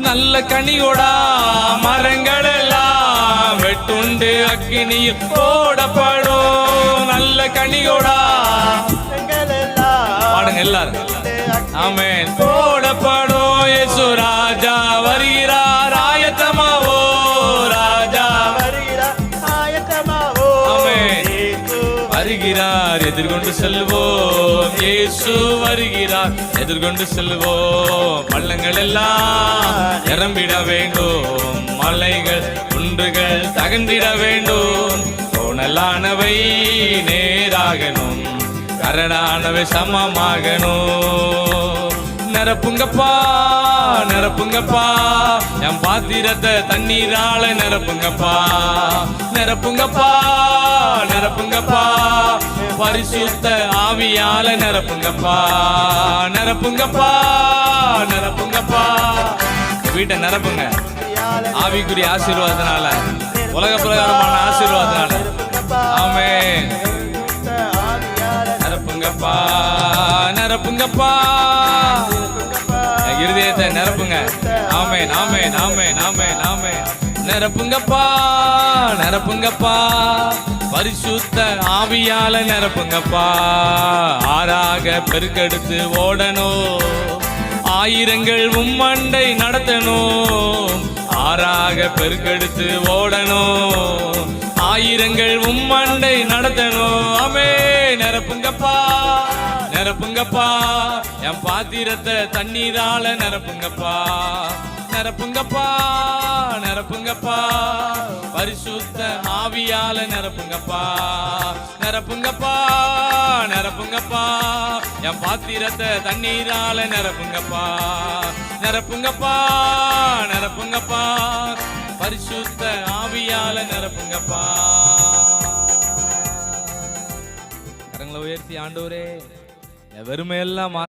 நல்ல கனியோடா மரங்கள் எல்லாம் வெட்டுண்டு அக்கினியில் போடப்படும். நல்ல கனியோடா பாடுங்க எல்லாரும். ஆமென். போடப்படும். இயேசு ராஜா வருகிறார், ஆயத்தமாவோ ராஜா வருகிறார், எதிர்கொண்டு செல்வோம். இயேசு வருகிறார், எதிர்கொண்டு செல்வோம். பள்ளங்கள் எல்லாம் நிரம்பிட வேண்டும், மலைகள் குன்றுகள் தகர்ந்திட வேண்டும். கோணலானவை நேராகணும், கரடானவை சமமாகணும். நிரப்புங்கப்பா நிரப்புங்கப்பா, என் பாத்திரத்தை தண்ணீரால நிரப்புங்கப்பா. நிரப்புங்கப்பா நிரப்புங்கப்பா, பரிசுத்த ஆவியால நிரப்புங்கப்பா. நிரப்புங்கப்பா நிரப்புங்கப்பா, வீட்டை நிரப்புங்க ஆவிக்குரிய ஆசீர்வாதத்தினால, உலக பிரகாரமான ஆசீர்வாதத்தினால. ஆமென். நிரப்புங்கப்பா நிரப்புங்கப்பா, இருதயத்தை நிரப்புங்க. ஆமென் ஆமென் ஆமென் ஆமென் ஆமென். நிரப்புங்கப்பா நிரப்புங்கப்பா, பரிசுத்த ஆவியால நிரப்புங்கப்பா. ஆறாக பெருக்கெடுத்து ஓடணும், ஆயிரங்கள் உம்மண்டை நடத்தணும். ஆறாக பெருக்கெடுத்து ஓடணும், ஆயிரங்கள் உம்மண்டை நடத்தணும். ஆமென். நிரப்புங்கப்பா நிரப்புங்கப்பா, என் பாத்திரத்தை தண்ணீரால நிரப்புங்கப்பா. நிரப்புங்கப்பா நிரப்புங்கப்பா, பரிசுத்த ஆவியால நிரப்புங்கப்பா. நிரப்புங்கப்பா நிரப்புங்கப்பா, என் பாத்திரத்தை தண்ணீரால நிரப்புங்கப்பா. நிரப்புங்கப்பா நிரப்புங்கப்பா, பரிசுத்த ஆவியால நிரப்புங்கப்பா. கரங்களை உயர்த்தி, ஆண்டவரே வெறுமையெல்லாம்